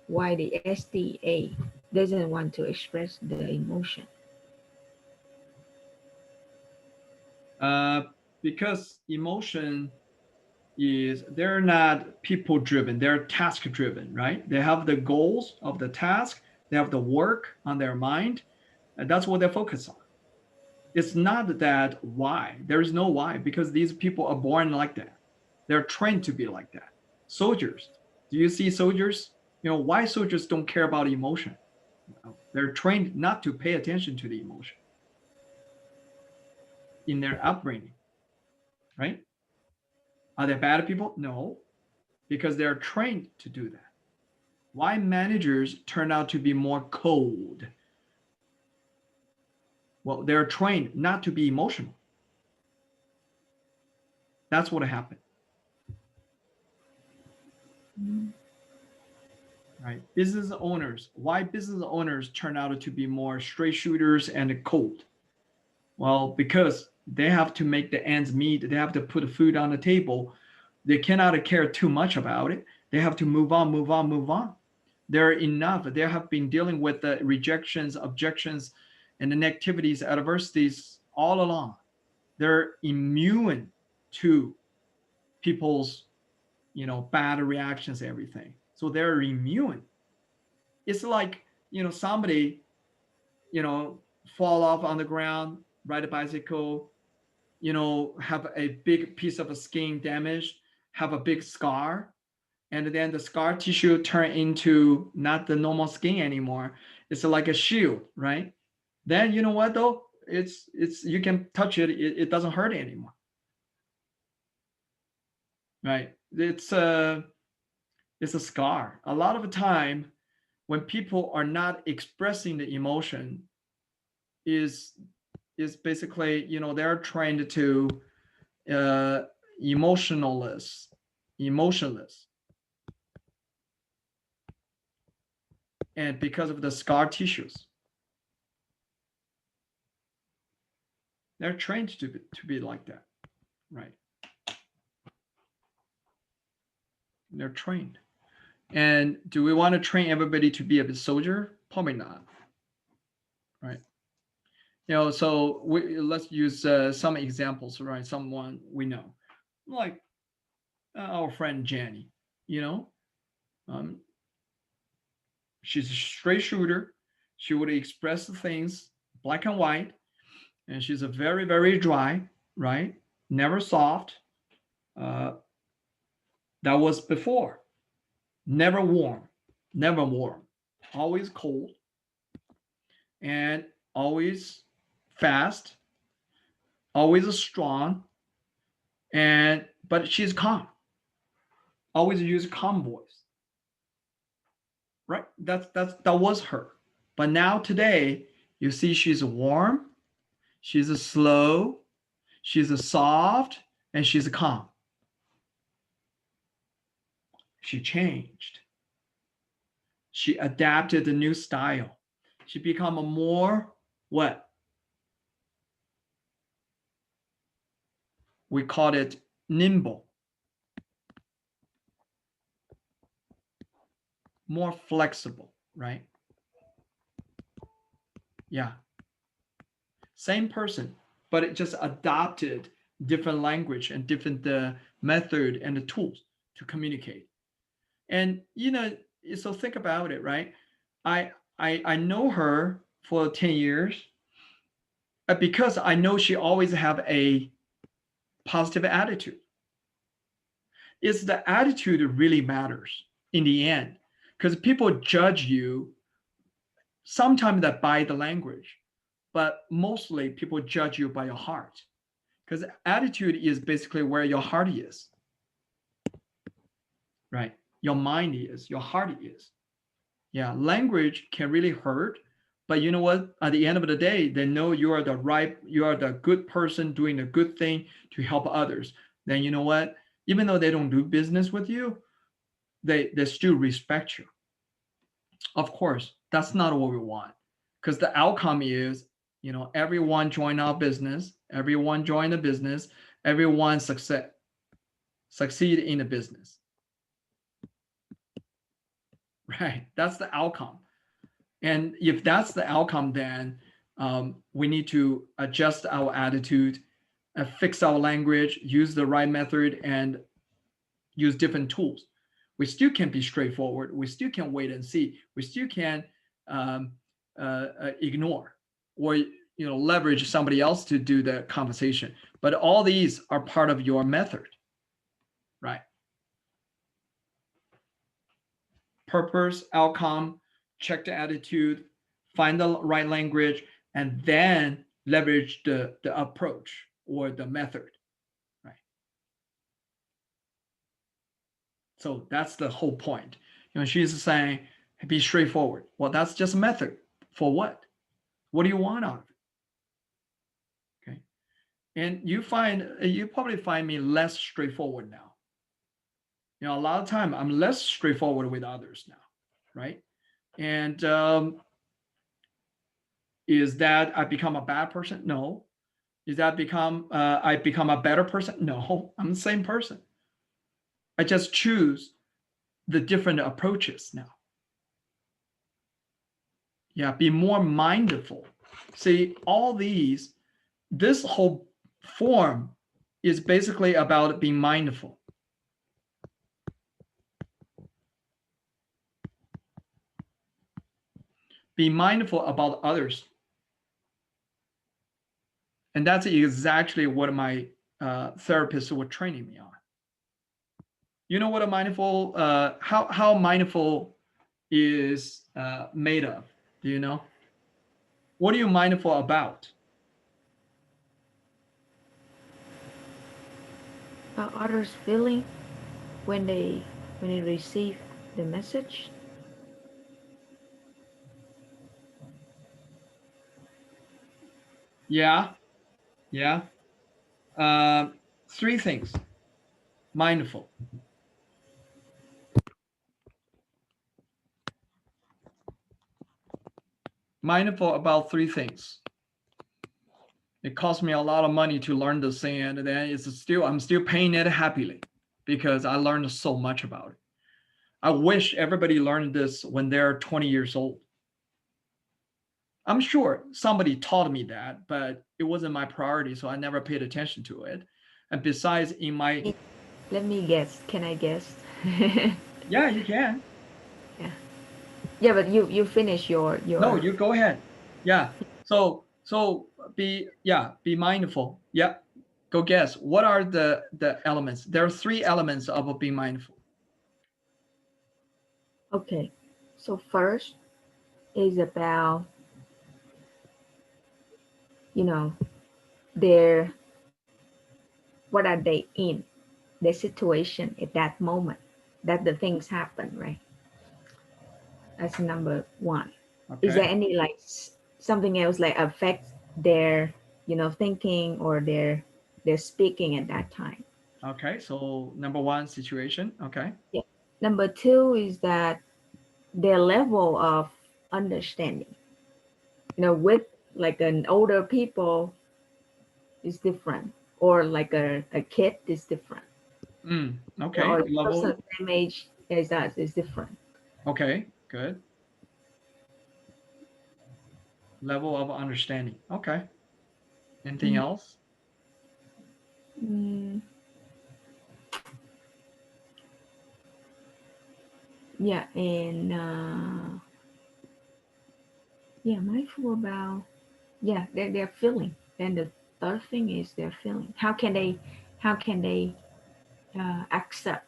the SDA doesn't want to express the emotion? Uh, because emotion is they're not people driven, they're task driven, right? They have the goals of the task, they have the work on their mind, and that's what they focus on. It's not that why. There is no why because these people are born like that. They're trained to be like that. Soldiers. Do you see soldiers? Why soldiers don't care about emotion? They're trained not to pay attention to the emotion in their upbringing, right? Are they bad people? No, because they're trained to do that. Why managers turn out to be more cold? Well, they're trained not to be emotional. That's what happened. Mm. Right? Business owners. Why business owners turn out to be more straight shooters and cold? Well, because they have to make the ends meet. They have to put food on the table. They cannot care too much about it. They have to move on, move on, move on. They're enough. They have been dealing with the rejections, objections, and the negativities, adversities all along. They're immune to people's, bad reactions, everything. So they're immune. It's like, somebody, you know, fall off on the ground, ride a bicycle, have a big piece of skin damaged, have a big scar, and then the scar tissue turn into not the normal skin anymore. It's like a shield, right? Then you know what though? It's you can touch it, it doesn't hurt anymore, right? It's a scar. A lot of the time, when people are not expressing the emotion, is is basically they're trained to uh, emotionless, emotionless, and because of the scar tissues, they're trained to be like that, right? They're trained. And do we want to train everybody to be a soldier? Probably not, right? So let's use some examples, right? Someone we know, like our friend Jenny. You know, um, she's a straight shooter. She would express things black and white, and she's a very, very dry, right? Never soft. Uh, that was before. Never warm, never warm. Always cold, and always fast, always strong, and but she's calm. Always use calm voice, right? That was her. But now today, you see she's warm, she's a slow, she's a soft, and she's a calm. She changed. She adapted the new style. She become a more what we call it nimble, more flexible, right? Yeah. Same person, but it just adopted different language and different method and the tools to communicate. And so think about it, right? I know her for 10 years because I know she always have a positive attitude. It's the attitude that really matters in the end, because people judge you sometimes that by the language, but mostly people judge you by your heart, because attitude is basically where your heart is, right? Your mind is, your heart is. Yeah, language can really hurt, but you know what? At the end of the day, they know you are the good person doing a good thing to help others. Then you know what? even though they don't do business with you, they still respect you. Of course, that's not what we want, because the outcome is, everyone join our business, everyone join the business, everyone succeed in the business, right? That's the outcome. And if that's the outcome, then we need to adjust our attitude, fix our language, use the right method, and use different tools. We still can be straightforward. We still can wait and see. We still can ignore or leverage somebody else to do the conversation. But all these are part of your method, right? Purpose, outcome, check the attitude, find the right language, and then leverage the approach or the method, right? So that's the whole point. She's saying, be straightforward. Well, that's just a method. For what? What do you want out of it? Okay. And you probably find me less straightforward now. A lot of time I'm less straightforward with others now, right? And is that I become a bad person? No. Is that I become a better person? No, I'm the same person. I just choose the different approaches now. Yeah, be more mindful. See, this whole form is basically about being mindful. Be mindful about others. And that's exactly what my therapists were training me on. You know what a mindful, how mindful is made of? Do you know? What are you mindful about? Others feeling when they receive the message. Yeah. Three things. Mindful. Mindful about three things. It cost me a lot of money to learn this thing, and then I'm still paying it happily because I learned so much about it. I wish everybody learned this when they're 20 years old. I'm sure somebody taught me that, but it wasn't my priority, so I never paid attention to it. And besides, let me guess. Can I guess? Yeah, you can. Yeah, but you finish your. No, you go ahead. Yeah. So be mindful. Yeah. Go guess. What are the elements? There are three elements of being mindful. Okay. So first is about their what are they in, the situation at that moment that the things happen, right? That's number one. Is there Okay. any something else like affects their thinking or their speaking at that time? Okay. So number one, situation. Okay. Yeah. Number two is that their level of understanding. With like an older people is different, or like a kid is different, Okay. or a Level. person same age as us is different. Okay. Good. Level of understanding. Okay. Anything Mm, else? mm, yeah, and yeah, mindful about their feeling. Then the third thing is their feeling. How can they accept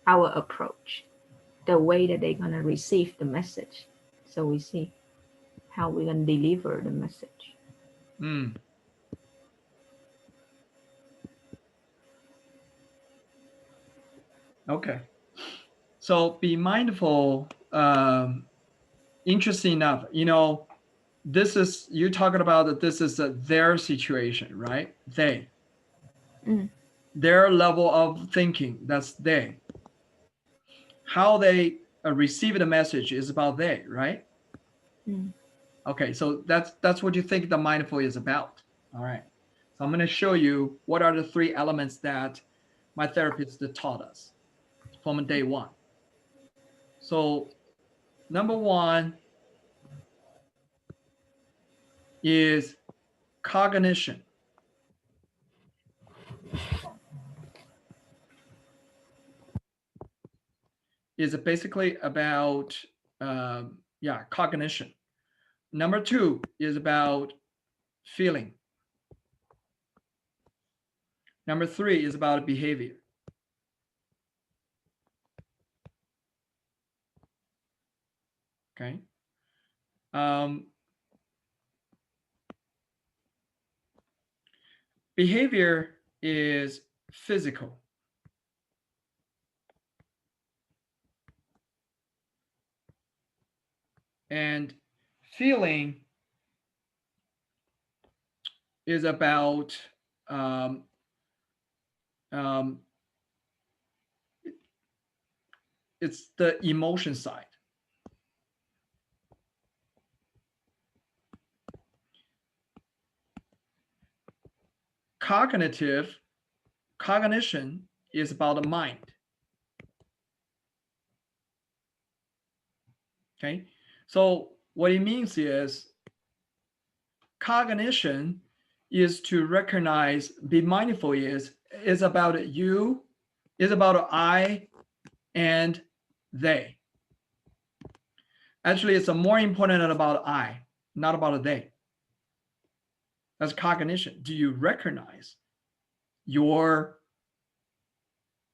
our approach, the way that they're gonna receive the message, so we see how we're gonna deliver the message. Mm. Okay. So be mindful. Interesting enough, you're talking about that this is their situation, right? They. Mm. their level of thinking, that's they. How they receive the message is about they, right? Mm. Okay, so that's what you think the mindful is about. All right. So I'm going to show you what are the 3 elements that my therapist taught us from day 1. So number 1 is cognition. Is basically about cognition. Number 2 is about feeling. Number 3 is about behavior. Okay. Behavior is physical. And feeling is about um, it's the emotion side. Cognition is about the mind. Okay, so what it means is cognition is to recognize, be mindful is about you, is about I and they. Actually, it's more important than about I, not about they. That's cognition. Do you recognize your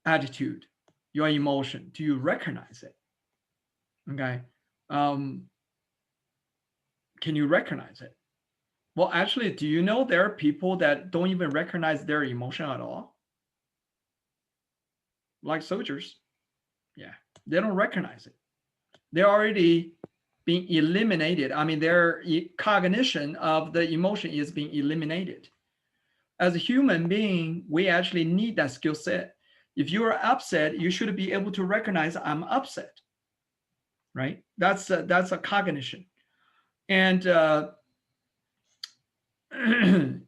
attitude, your emotion? Do you recognize it? Okay. Can you recognize it? Well, actually, do you know there are people that don't even recognize their emotion at all? Like soldiers. Yeah, they don't recognize it. They're already being eliminated. I mean, their cognition of the emotion is being eliminated. As a human being, we actually need that skill set. If you are upset, you should be able to recognize I'm upset, right? That's a cognition. And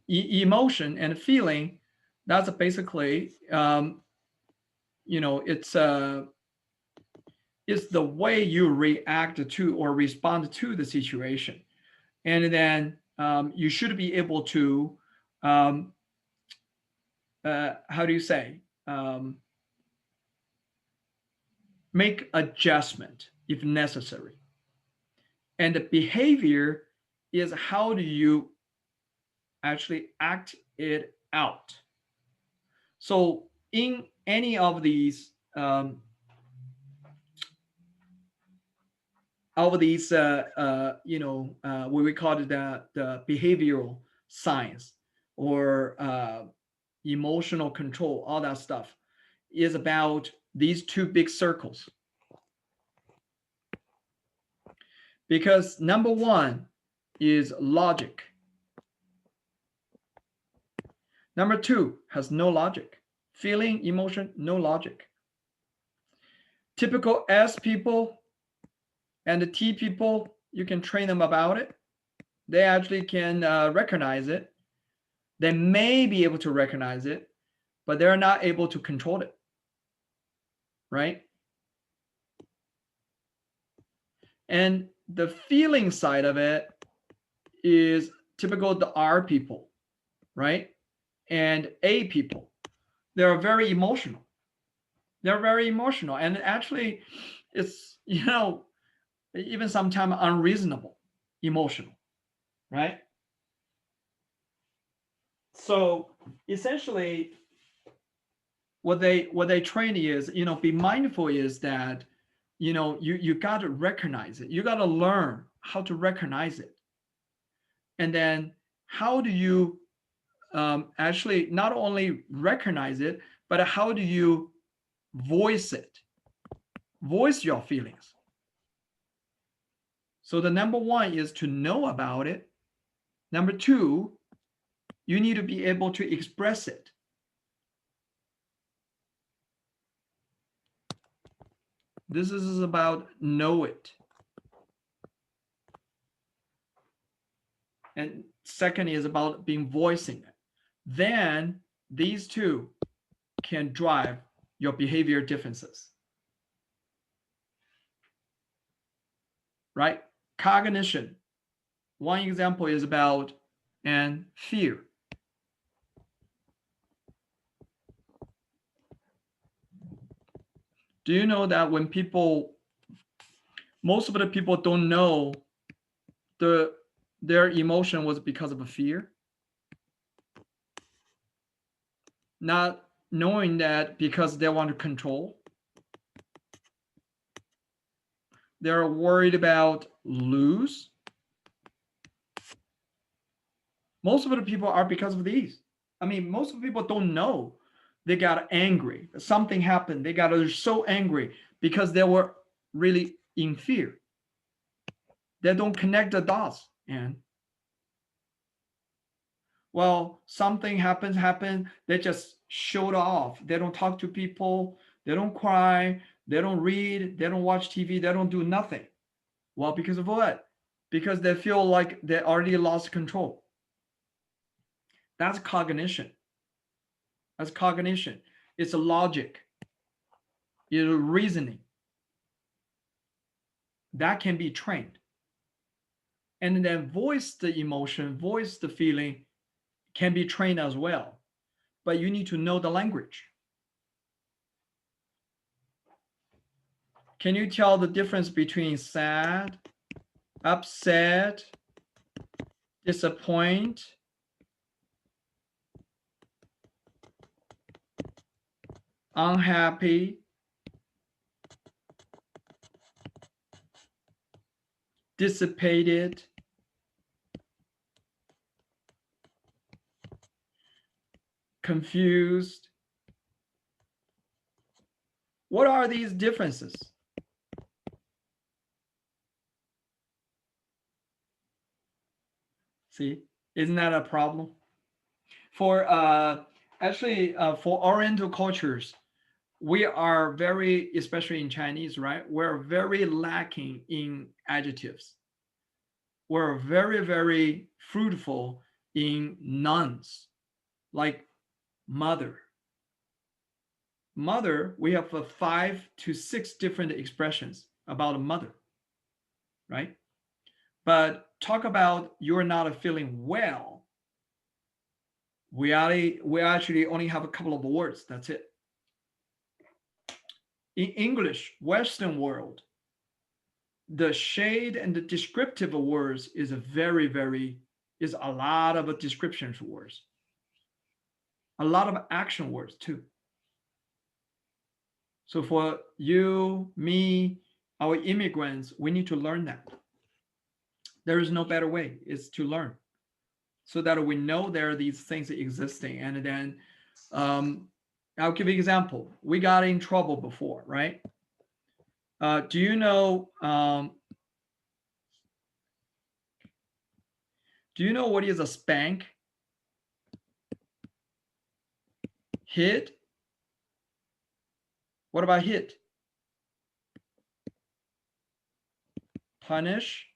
emotion and feeling, that's basically it's the way you react to or respond to the situation. And then you should be able to how do you say make adjustment if necessary. And the behavior is how do you actually act it out. So in any of these what we call it the behavioral science or emotional control, all that stuff is about these 2 big circles. Because number 1 is logic. Number 2 has no logic. Feeling, emotion, no logic. Typical S people and the T people, you can train them about it. They actually can recognize it. They may be able to recognize it, but they're not able to control it, right? And the feeling side of it is typical the R people, right? And A people. They're very emotional. They're very emotional. And actually, it's, even sometimes unreasonable, emotional, right? So essentially, what they train is, be mindful is that, you got to recognize it. You got to learn how to recognize it. And then how do you actually not only recognize it, but how do you voice it? Voice your feelings. So the number 1 is to know about it. Number 2, you need to be able to express it. This is about know it. And second is about being voicing it. Then these two can drive your behavior differences. Right? Cognition. One example is about and fear. Do you know that when most of the people don't know their emotion was because of a fear? Not knowing that because they want to control. They're worried about lose. Most of the people are because of these. I mean, most of the people don't know. They got angry. Something happened. They got so angry because they were really in fear. They don't connect the dots. And well, something happen. They just showed off. They don't talk to people. They don't cry. They don't read. They don't watch TV. They don't do nothing. Well, because of what? Because they feel like they already lost control. That's cognition. That's cognition. It's a logic. It's a reasoning. That can be trained. And then voice the emotion, voice the feeling can be trained as well. But you need to know the language. Can you tell the difference between sad, upset, disappoint, unhappy, dissipated, confused? What are these differences? See, isn't that a problem? For for Oriental cultures, we are very, especially in Chinese, right? We're very lacking in adjectives. We're very, very fruitful in nouns, like mother. Mother, we have 5 to 6 different expressions about a mother, right? But talk about you're not feeling well. We actually only have a couple of words. That's it. In English, Western world, the shade and the descriptive words is a lot of description words, a lot of action words too. So for you, me, our immigrants, we need to learn that. There is no better way, is to learn, so that we know there are these things existing. And then I'll give you an example. We got in trouble before, right? Do you know what is a spank? Hit? What about hit? Punish?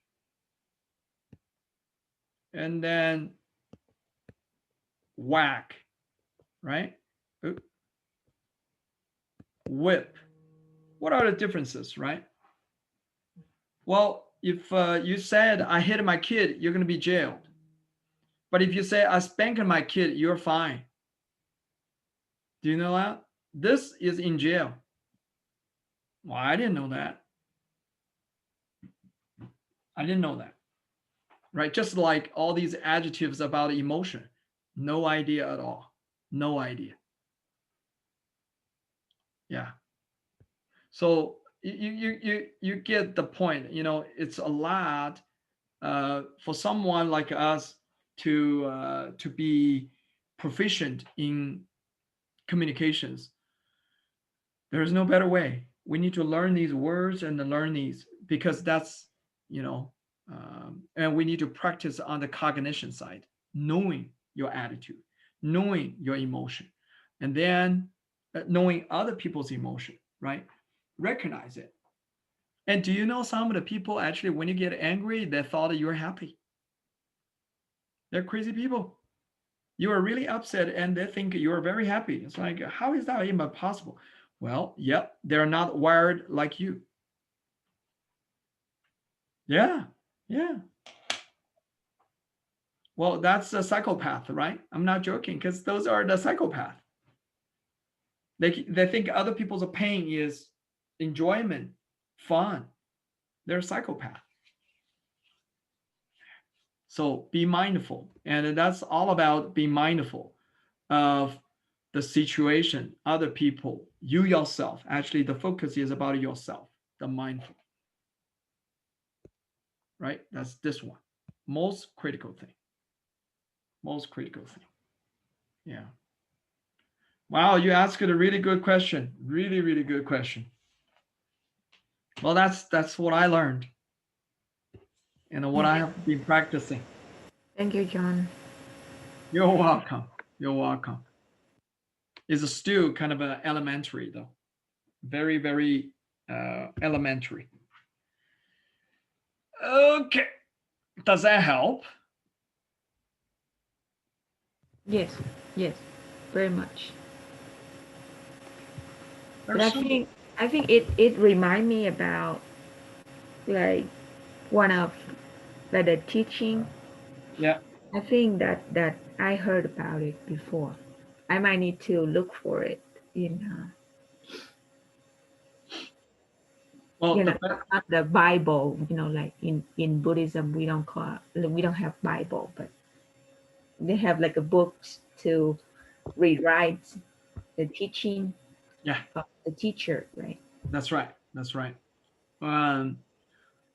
And then whack, right? Whip. What are the differences, right? Well, if you said I hit my kid, you're going to be jailed. But if you say I spanked my kid, you're fine. Do you know that? This is in jail. Well, I didn't know that. I didn't know that. Right? Just like all these adjectives about emotion. No idea at all. No idea. Yeah. So you get the point. You know, it's a lot for someone like us to be proficient in communications. There's no better way. We need to learn these words and learn these, because that's, and we need to practice on the cognition side, knowing your attitude, knowing your emotion, and then knowing other people's emotion, right? Recognize it, And do you know some of the people actually, when you get angry, they thought you're happy. They're crazy people. You are really upset and they think you're very happy. It's like, how is that even possible? Well, yep, they're not wired like you. Yeah, yeah. Well, that's a psychopath, right? I'm not joking because those are the psychopath. They think other people's pain is enjoyment, fun. They're a psychopath. So be mindful. And that's all about being mindful of the situation, other people, you yourself. Actually, the focus is about yourself, the mindful, right? That's this one. Most critical thing. Most critical thing. Yeah. Wow, you asked a really good question. Really, really good question. Well, that's what I learned and what I have been practicing. Thank you, John. You're welcome. You're welcome. It's still kind of elementary though. Very, very elementary. Okay. Does that help? Yes, yes, very much. But There's so I think it remind me about like one of like the teaching. yeah. I think that I heard about it before. I might need to look for it in Well, not the Bible. Like in Buddhism, we don't have Bible, but they have like a books to rewrite the teaching yeah, of the teacher, right? that's right. That's right. Um,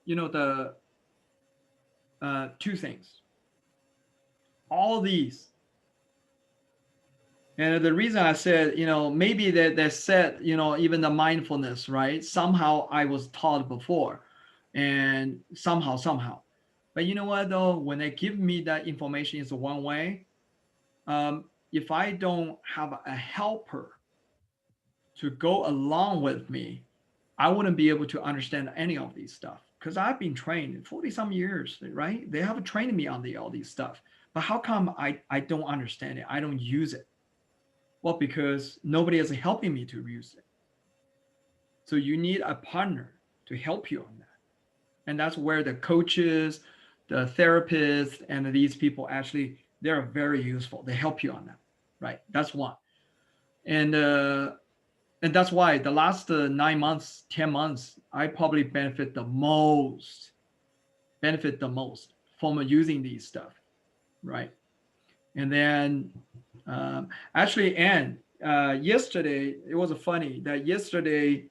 the two things. All these, and the reason I said, maybe they said, even the mindfulness, right? Somehow I was taught before, and somehow. But you know what though? When they give me that information, is one way. If I don't have a helper to go along with me, I wouldn't be able to understand any of these stuff because I've been trained 40 some years, right? They have trained me on all these stuff. But how come I don't understand it? I don't use it. Well, because nobody is helping me to use it. So you need a partner to help you on that. And that's where the coaches, the therapists, and these people actually, they're very useful. They help you on that, right? That's one. And and that's why the last 9 months, 10 months, I probably benefit the most from using these stuff, right? And then actually, and yesterday, it was funny that yesterday,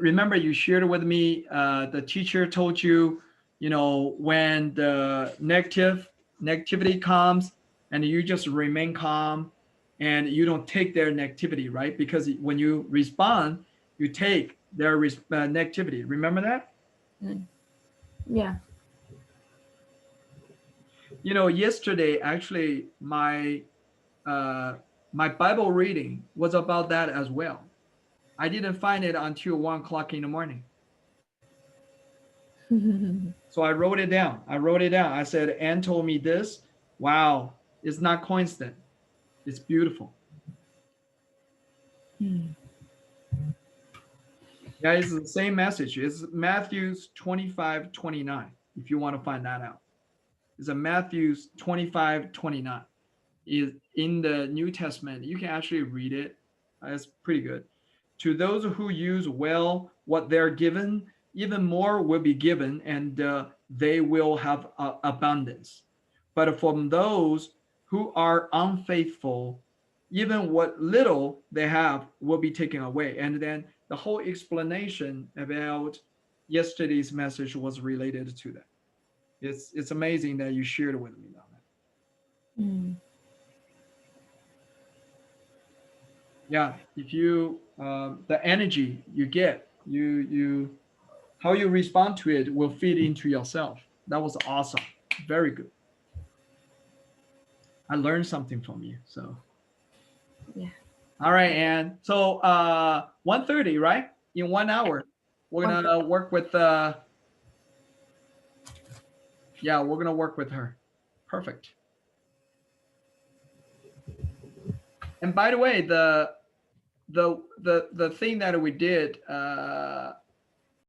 remember you shared with me, the teacher told you, when the negativity comes and you just remain calm and you don't take their negativity, right? Because when you respond, you take their negativity. Remember that? Mm. Yeah. Yesterday, actually, uh, my Bible reading was about that as well. I didn't find it until 1 o'clock in the morning. So I wrote it down. I said, Anne told me this. Wow, it's not coincident. It's beautiful. Mm. Yeah, it's the same message. It's Matthew's 25:29, if you want to find that out. It's a Matthew's 25:29. Is in the New Testament. You can actually read it. It's pretty good. To those who use well what they're given, even more will be given, and they will have abundance. But from those who are unfaithful, even what little they have will be taken away. And then the whole explanation about yesterday's message was related to that. It's amazing that you shared with me on that. Mm. Yeah, if you the energy you get, you how you respond to it will feed into yourself. That was awesome. Very good. I learned something from you. So Yeah. all right, and so 1:30, right? In 1 hour. We're gonna work with yeah, we're gonna work with her. Perfect. And by the way, the thing that we did